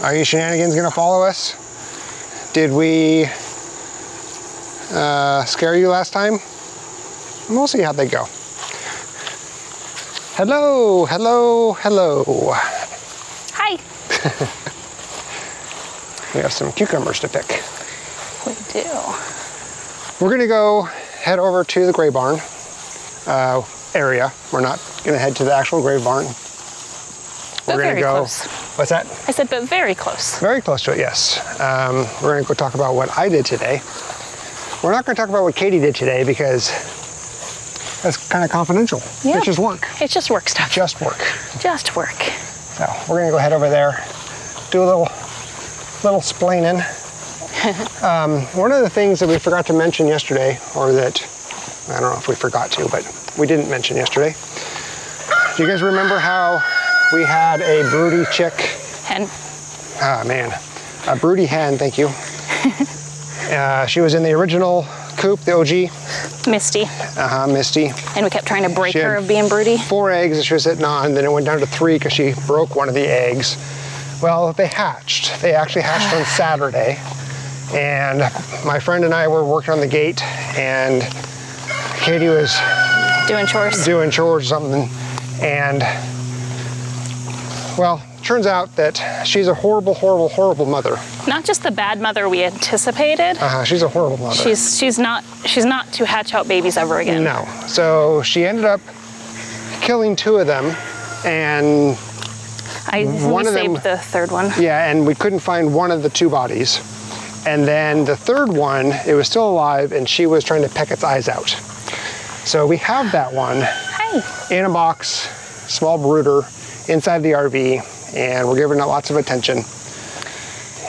Are you shenanigans gonna follow us? Did we scare you last time? We'll see how they go. Hello, hello, hello. Hi. We have some cucumbers to pick. We do. We're gonna go head over to the gray barn area. We're not gonna head to the actual gray barn. But We're gonna very go. close. What's that? I said, but very close. Very close to it, yes. We're gonna go talk about what I did today. We're not gonna talk about what Katie did today because that's kind of confidential. Yeah. It's just work. It's just work stuff. Just work. Just work. So we're gonna go head over there, do a little splaining. One of the things that we forgot to mention yesterday, or that, I don't know if we forgot to, but we didn't mention yesterday. Do you guys remember how we had a broody chick? Hen. Ah, man. A broody hen, thank you. She was in the original coop, the OG. Misty. Misty. And we kept trying to break She her had of being broody. 4 eggs that she was sitting on, then it went down to 3 because she broke one of the eggs. Well, they hatched. They actually hatched on Saturday. And my friend and I were working on the gate, and Katie was Doing chores. doing chores or something. And, well, turns out that she's a horrible, horrible, horrible mother. Not just the bad mother we anticipated. She's a horrible mother. She's not to hatch out babies ever again. No. So she ended up killing 2 of them, and We saved the third one. yeah, and we couldn't find one of the 2 bodies. And then the third one, it was still alive, and she was trying to peck its eyes out. So we have that one in a box, small brooder, inside the RV, and we're giving it lots of attention.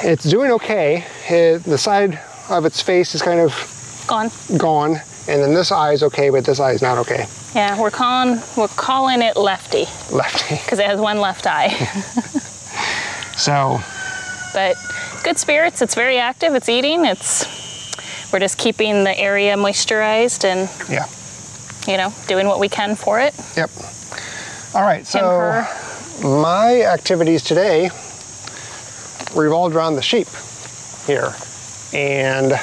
It's doing okay. The side of its face is kind of gone, and then this eye is okay, but this eye is not okay. Yeah, we're calling it Lefty. Lefty. Because it has one left eye. So. But good spirits. It's very active. It's eating. We're just keeping the area moisturized and yeah, you know, doing what we can for it. Yep. All right. So my activities today revolved around the sheep here, and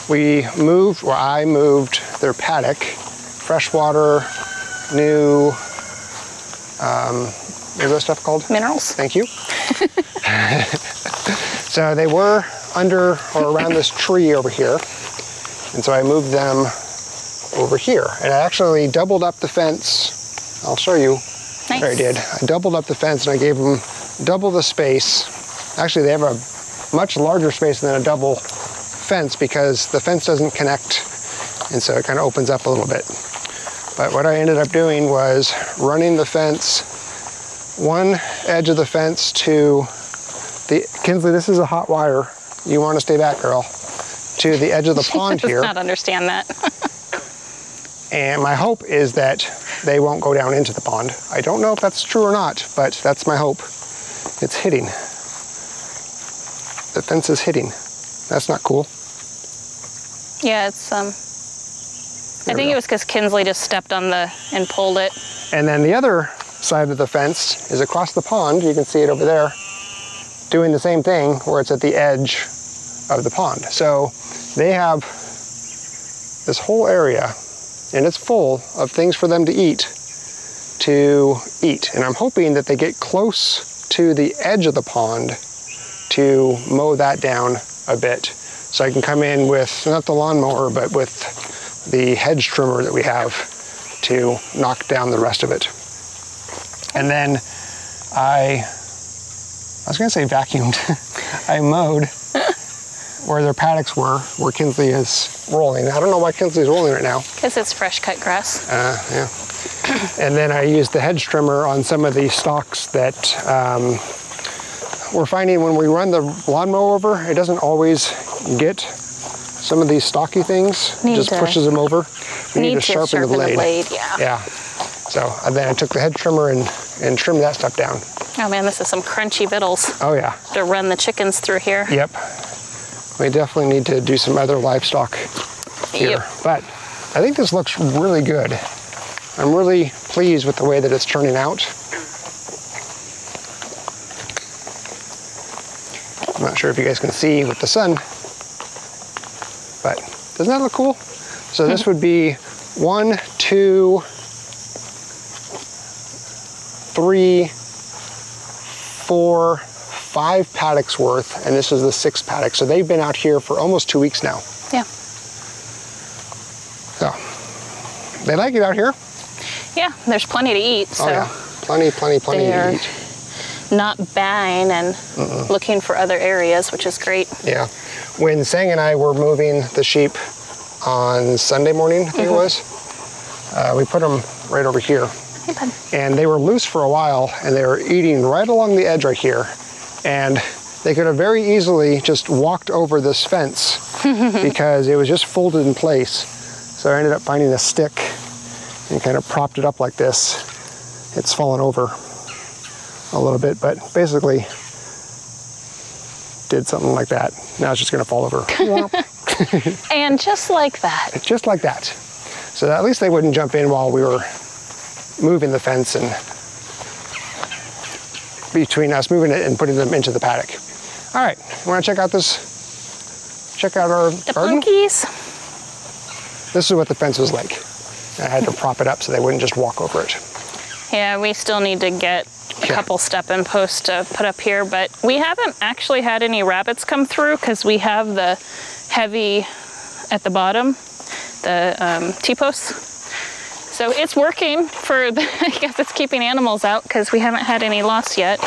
I moved their paddock, freshwater, new, what is that stuff called? Minerals. Thank you. So they were under or around this tree over here, and so I moved them over here, and I actually doubled up the fence. I'll show you. Nice. What I did. I doubled up the fence, and I gave them double the space. Actually, they have a much larger space than a double fence because the fence doesn't connect, and so it kind of opens up a little bit. But what I ended up doing was running the fence, one edge of the fence to the, Kinsley, this is a hot wire. You want to stay back, girl. To the edge of the pond here. She does not understand that. And my hope is that they won't go down into the pond. I don't know if that's true or not, but that's my hope. It's hitting. The fence is hitting. That's not cool. Yeah, it's I think it was because Kinsley just stepped on and pulled it. And then the other side of the fence is across the pond. You can see it over there, doing the same thing where it's at the edge of the pond. So they have this whole area, and it's full of things for them to eat. And I'm hoping that they get close to the edge of the pond to mow that down a bit. So I can come in with, not the lawnmower, but with the hedge trimmer that we have to knock down the rest of it. And then I was gonna say vacuumed. I mowed where their paddocks were, where Kinsley is rolling. I don't know why Kinsley's rolling right now. Because it's fresh cut grass. Yeah. And then I used the hedge trimmer on some of these stalks that we're finding when we run the lawnmower over, it doesn't always get some of these stocky things. It just pushes them over. We need to sharpen the blade. Yeah. So then I took the hedge trimmer and trimmed that stuff down. Oh man, this is some crunchy vittles. Oh yeah. To run the chickens through here. Yep. We definitely need to do some other livestock here. Yep. But I think this looks really good. I'm really pleased with the way that it's turning out. I'm not sure if you guys can see with the sun, but doesn't that look cool? So this would be 1, 2, 3, 4, 5 paddocks worth, and this is the 6th paddock. So they've been out here for almost 2 weeks now. Yeah. So they like it out here. Yeah, there's plenty to eat. So oh yeah, plenty to eat. Not buying and looking for other areas, which is great. Yeah. When Sang and I were moving the sheep on Sunday morning, I think it was, we put them right over here. Hey, bud. And they were loose for a while, and they were eating right along the edge right here. And they could have very easily just walked over this fence because it was just folded in place. So I ended up finding a stick and kind of propped it up like this. It's fallen over a little bit, but basically did something like that. Now it's just gonna fall over. And just like that. Just like that. So that at least they wouldn't jump in while we were moving the fence and between us moving it and putting them into the paddock. All right, you wanna check out our The garden? punkies. This is what the fence was like. I had to prop it up so they wouldn't just walk over it. Yeah, we still need to get a couple step-in posts to put up here, but we haven't actually had any rabbits come through because we have the heavy at the bottom, the T-posts. So it's working for, I guess it's keeping animals out because we haven't had any loss yet.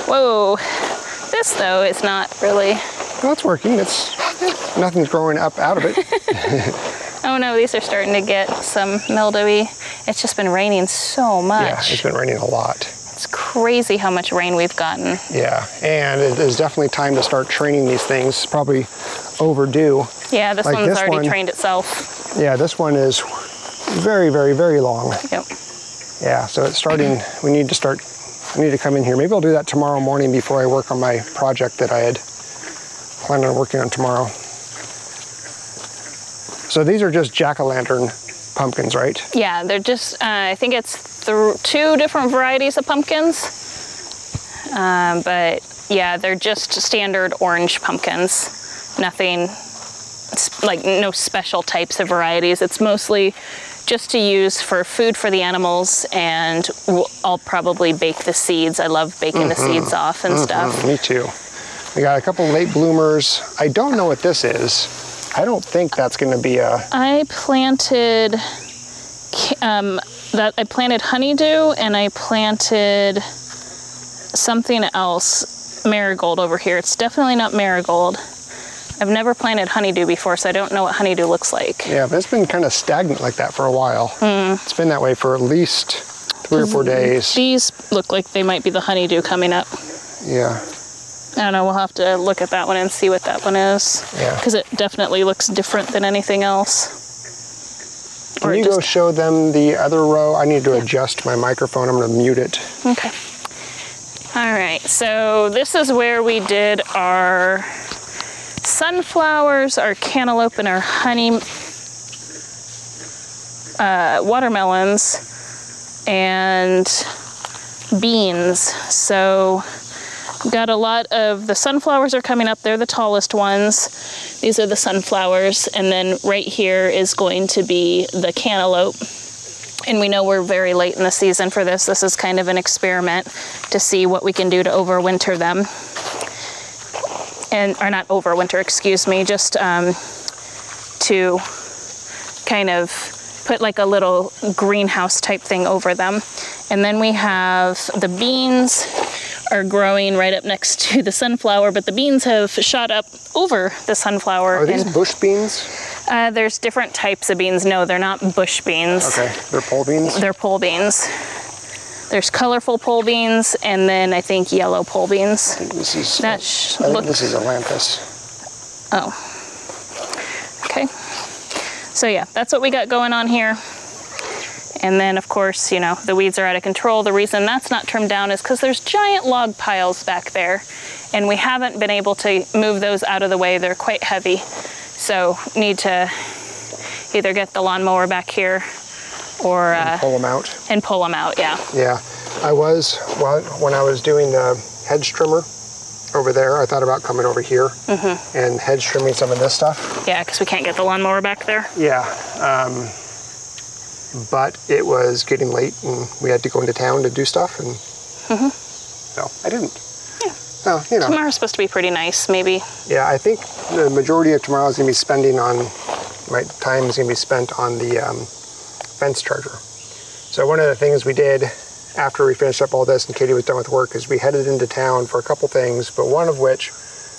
Whoa, this though is not really. Well, it's working. Nothing's growing up out of it. Oh no, these are starting to get some mildewy. It's just been raining so much. Yeah, it's been raining a lot. It's crazy how much rain we've gotten. Yeah, and it is definitely time to start training these things. Probably overdue. Yeah, this like one's already trained itself. Yeah, this one is very, very, very long. Yep. Yeah, so it's starting, I need to come in here. Maybe I'll do that tomorrow morning before I work on my project that I had planned on working on tomorrow. So these are just jack-o'-lantern pumpkins, right? Yeah, they're just, I think it's 2 different varieties of pumpkins. But yeah, they're just standard orange pumpkins. Nothing, like no special types of varieties. It's mostly just to use for food for the animals, and I'll probably bake the seeds. I love baking the seeds off and stuff. Me too. We got a couple late bloomers. I don't know what this is. I don't think that's going to be a... I planted honeydew, and I planted something else, marigold over here. It's definitely not marigold. I've never planted honeydew before, so I don't know what honeydew looks like. Yeah, but it's been kind of stagnant like that for a while. It's been that way for at least 3 or 4 days. These look like they might be the honeydew coming up. Yeah. I don't know, we'll have to look at that one and see what that one is. Yeah. Because it definitely looks different than anything else. Can you go show them the other row? I need to adjust my microphone. I'm going to mute it. Okay. All right, so this is where we did our sunflowers, our cantaloupe, and our honey watermelons and beans. So got a lot of the sunflowers are coming up. They're the tallest ones. These are the sunflowers, and then right here is going to be the cantaloupe. And we know we're very late in the season for this. This is kind of an experiment to see what we can do to overwinter them. Or not overwinter, excuse me, just to kind of put like a little greenhouse type thing over them. And then we have the beans are growing right up next to the sunflower, but the beans have shot up over the sunflower. Are these bush beans? There's different types of beans. No, they're not bush beans. Okay, they're pole beans? They're pole beans. There's colorful pole beans, and then I think yellow pole beans. I think this is, this is Atlantis. Oh, okay. So yeah, that's what we got going on here. And then of course, you know, the weeds are out of control. The reason that's not trimmed down is because there's giant log piles back there, and we haven't been able to move those out of the way. They're quite heavy. So need to either get the lawnmower back here or pull them out. And pull them out, yeah. Yeah, when I was doing the hedge trimmer over there. I thought about coming over here and hedge trimming some of this stuff. Yeah, because we can't get the lawnmower back there. Yeah, but it was getting late and we had to go into town to do stuff, and no, I didn't. Yeah. Oh, you know. Tomorrow's supposed to be pretty nice, maybe. Yeah, I think the majority of tomorrow is going to be spending on, my time is going to be spent on the fence charger. So one of the things we did after we finished up all this and Katie was done with work is we headed into town for a couple things, but one of which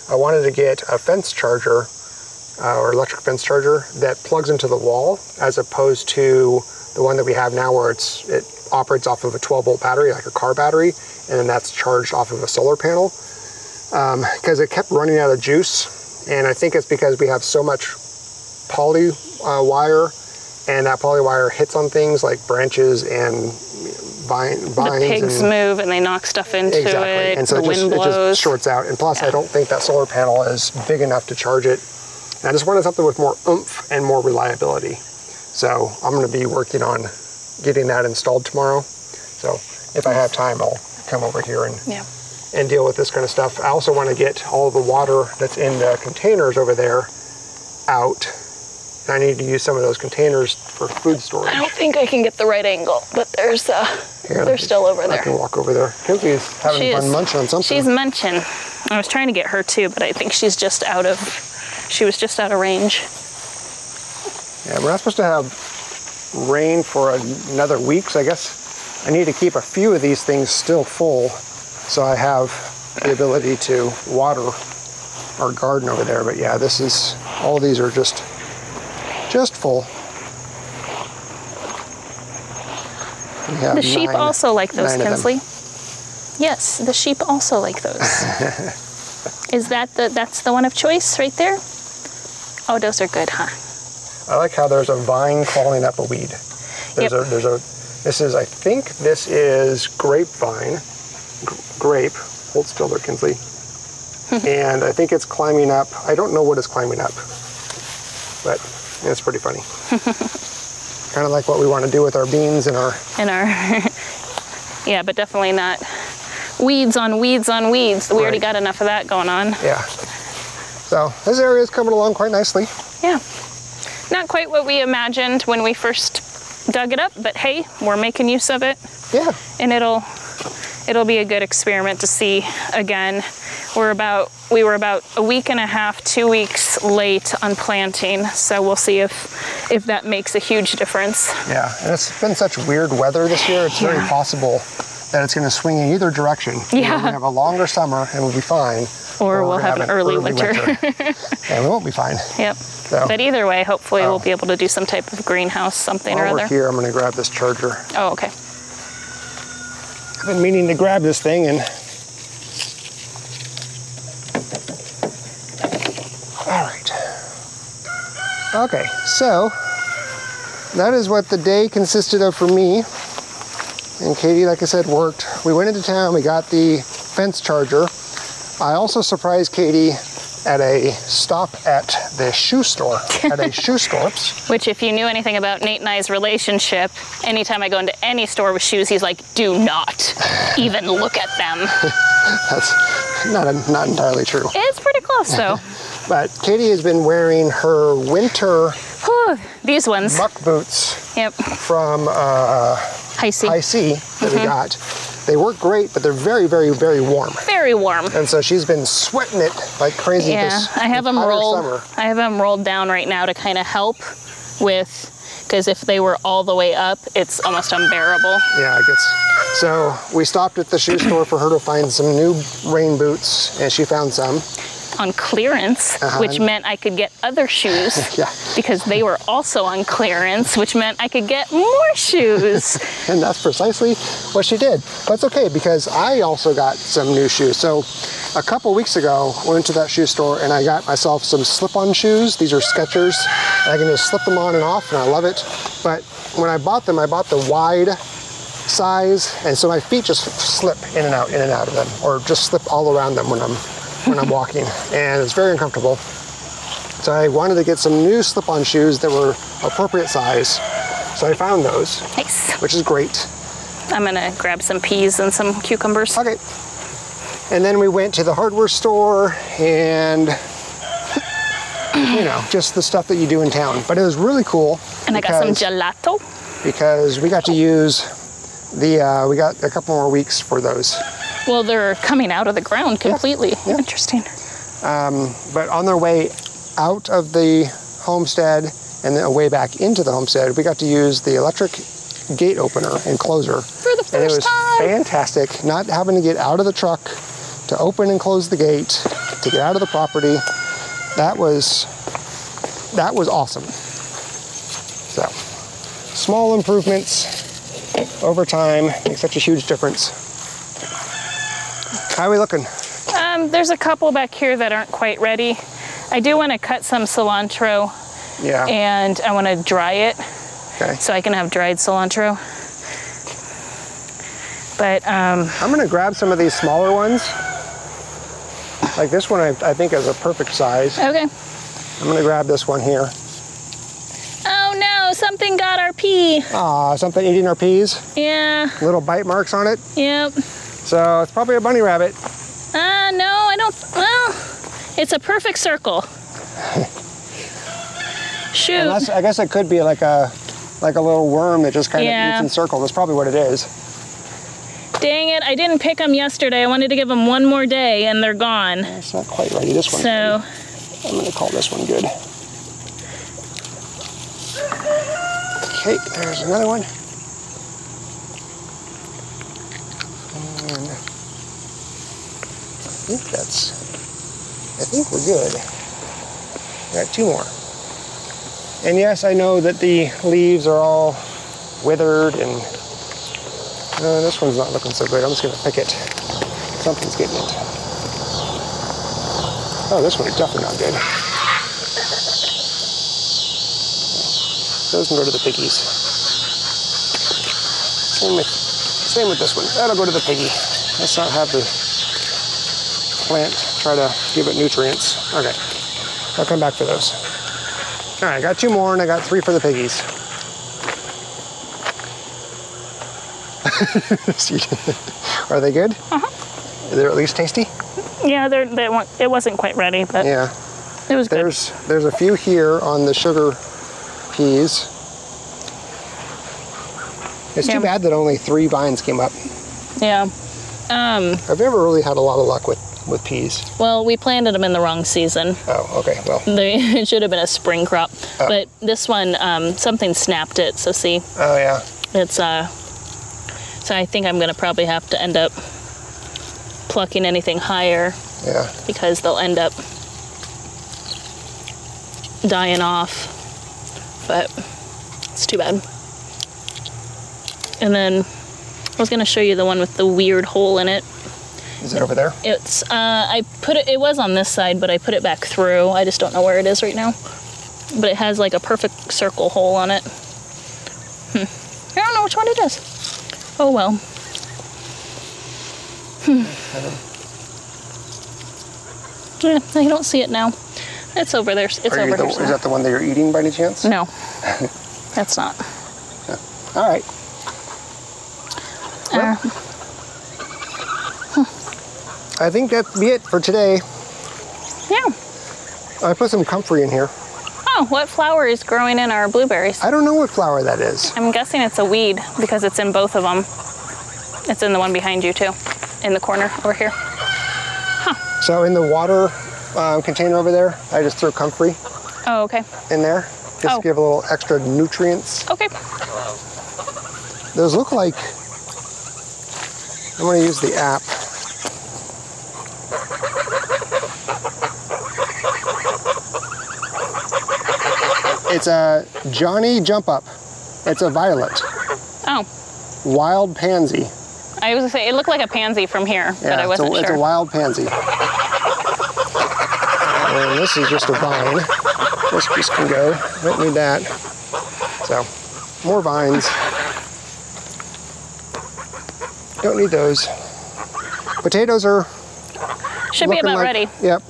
I wanted to get a fence charger or electric fence charger that plugs into the wall, as opposed to the one that we have now where it operates off of a 12-volt battery, like a car battery, and then that's charged off of a solar panel, because it kept running out of juice. And I think it's because we have so much poly wire, and that poly wire hits on things like branches and vines. The pigs move and they knock stuff into it. And so the wind blows. It just shorts out. And plus, I don't think that solar panel is big enough to charge it. And I just wanted something with more oomph and more reliability. So I'm going to be working on getting that installed tomorrow. So if I have time, I'll come over here and deal with this kind of stuff. I also want to get all the water that's in the containers over there out. I need to use some of those containers for food storage. I don't think I can get the right angle, but they're still over there. I can walk over there. Kenzie's having fun munching on something. She's munching. I was trying to get her too, but I think she was just out of range. Yeah, we're not supposed to have rain for another week, so I guess I need to keep a few of these things still full so I have the ability to water our garden over there. But yeah, all these are just full. The sheep also like those, Kinsley. Yes, the sheep also like those. Is that's the one of choice right there? Oh, those are good, huh? I like how there's a vine crawling up a weed. I think this is grapevine. Grape. Hold still there, Kinsley. And I think it's climbing up. I don't know what it's climbing up, but it's pretty funny. Kind of like what we want to do with our beans and our... Yeah, but definitely not weeds on weeds on weeds. We already got enough of that going on. Yeah. So this area is coming along quite nicely. Yeah. Not quite what we imagined when we first dug it up, but hey, we're making use of it. Yeah. And it'll be a good experiment to see again. We were about a week and a half, 2 weeks late on planting, so we'll see if that makes a huge difference. Yeah, and it's been such weird weather this year, it's very possible that it's going to swing in either direction. Yeah. We're going to have a longer summer and we'll be fine. Or we'll have an early winter. And we won't be fine. Yep. So. But either way, hopefully we'll be able to do some type of greenhouse, something or other. Over here, I'm going to grab this charger. Oh, okay. I've been meaning to grab this thing and... All right. Okay, so that is what the day consisted of for me. And Katie, like I said, worked. We went into town, we got the fence charger. I also surprised Katie at a stop at the shoe store, at a shoe Storps. Which, if you knew anything about Nate and I's relationship, anytime I go into any store with shoes, he's like, do not even look at them. That's not entirely true. It's pretty close, though. But Katie has been wearing her winter these ones muck boots from High C that we got. They work great, but they're very, very, very warm. Very warm. And so she's been sweating it like crazy this entire summer. I have them rolled down right now to kind of help with, because if they were all the way up, it's almost unbearable. Yeah, it gets. So we stopped at the shoe store for her to find some new rain boots, and she found some. On clearance, which meant I could get other shoes because they were also on clearance, which meant I could get more shoes. And that's precisely what she did. But it's okay because I also got some new shoes. So a couple weeks ago, I went to that shoe store and I got myself some slip-on shoes. These are Skechers. And I can just slip them on and off and I love it. But when I bought them, I bought the wide size. And so my feet just slip in and out of them, or just slip all around them when I'm walking, and it's very uncomfortable. So I wanted to get some new slip-on shoes that were appropriate size. So I found those. Nice. Which is great. I'm gonna grab some peas and some cucumbers. Okay. And then we went to the hardware store and, you know, just the stuff that you do in town. But it was really cool. And I got some gelato. Because we got to use the, we got a couple more weeks for those. Well, they're coming out of the ground completely. Yeah. Yeah. Interesting. But on their way out of the homestead and then way back into the homestead, we got to use the electric gate opener and closer. For the first time. And it was fantastic, not having to get out of the truck to open and close the gate, to get out of the property. That was awesome. So, small improvements over time make such a huge difference. How are we looking? There's a couple back here that aren't quite ready. I do want to cut some cilantro. Yeah. And I want to dry it. Okay. So I can have dried cilantro. But I'm gonna grab some of these smaller ones. Like this one I think is a perfect size. okay. I'm gonna grab this one here. Oh no, something got our pea. Aw, something eating our peas. Yeah. Little bite marks on it. Yep. So it's probably a bunny rabbit. No, I don't, well, it's a perfect circle. Shoot. Unless, I guess it could be like a little worm that just kind of eats in circles. That's probably what it is. Dang it, I didn't pick them yesterday. I wanted to give them one more day and they're gone. It's not quite ready. This one's so ready. I'm gonna call this one good. Okay, there's another one. And I think we're good. Got two more. And yes, I know that the leaves are all withered and this one's not looking so good. I'm just gonna pick it. Something's getting it. Oh, this one is definitely not good. Those can go to the piggies. Same with this one. That'll go to the piggy. Let's not have the plant try to give it nutrients. Okay, I'll come back for those. All right, I got two more and I got 3 for the piggies. Are they good? Uh-huh. They're at least tasty? yeah, it wasn't quite ready, but yeah, it was good. There's a few here on the sugar peas. It's too bad that only 3 vines came up. Yeah. I've never really had a lot of luck with peas. Well, we planted them in the wrong season. Oh, okay, well. It should have been a spring crop. Oh. But this one, something snapped it, so see. Oh, yeah. It's, so I think I'm gonna probably have to end up plucking anything higher. Yeah. Because they'll end up dying off. But it's too bad. And then I was gonna show you the one with the weird hole in it. Is it over there? It's, it was on this side, but I put it back through. I just don't know where it is right now. But it has like a perfect circle hole on it. I don't know which one it is. Oh well. Yeah, I don't see it now. It's over there. It's over there. Is that the one that you're eating by any chance? No, that's not. All right. Well, I think that'd be it for today. Yeah. I put some comfrey in here. Oh, what flower is growing in our blueberries? I don't know what flower that is. I'm guessing it's a weed because it's in both of them. It's in the one behind you too, in the corner over here. Huh. So in the water container over there, I just threw comfrey. Oh, okay. In there, just to give a little extra nutrients. Okay. Those look like, I'm gonna use the app. It's a Johnny Jump Up. It's a violet. Oh. Wild pansy. I was gonna say, it looked like a pansy from here, but I wasn't sure. It's a wild pansy. And this is just a vine. This just can go. Don't need that. So, more vines. Don't need those. Potatoes are should be about ready. Yep.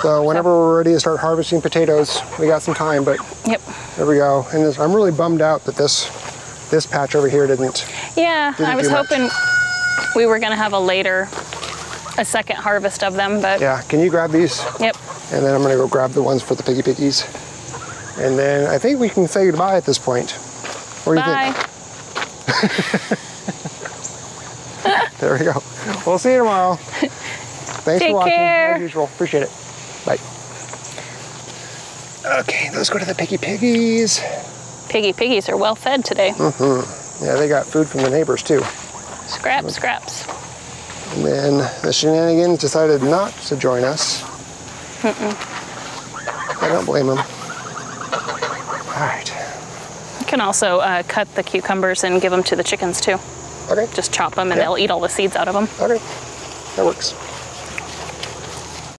So whenever we're ready to start harvesting potatoes, we got some time, but yep. There we go. And I'm really bummed out that this patch over here didn't. Yeah, I was hoping we were gonna have a later a second harvest of them, but Yeah, can you grab these? yep. And then I'm gonna go grab the ones for the piggies. And then I think we can say goodbye at this point. What do you Bye. think? There we go. We'll see you tomorrow. Thanks Take for watching, care. as usual. Appreciate it. Bye. Okay, let's go to the piggies. Piggies are well fed today. Yeah, they got food from the neighbors too. Scraps. And then the shenanigans decided not to join us. I don't blame them. All right. You can also cut the cucumbers and give them to the chickens too. Okay. Just chop them and Yeah. they'll eat all the seeds out of them. Okay. That works.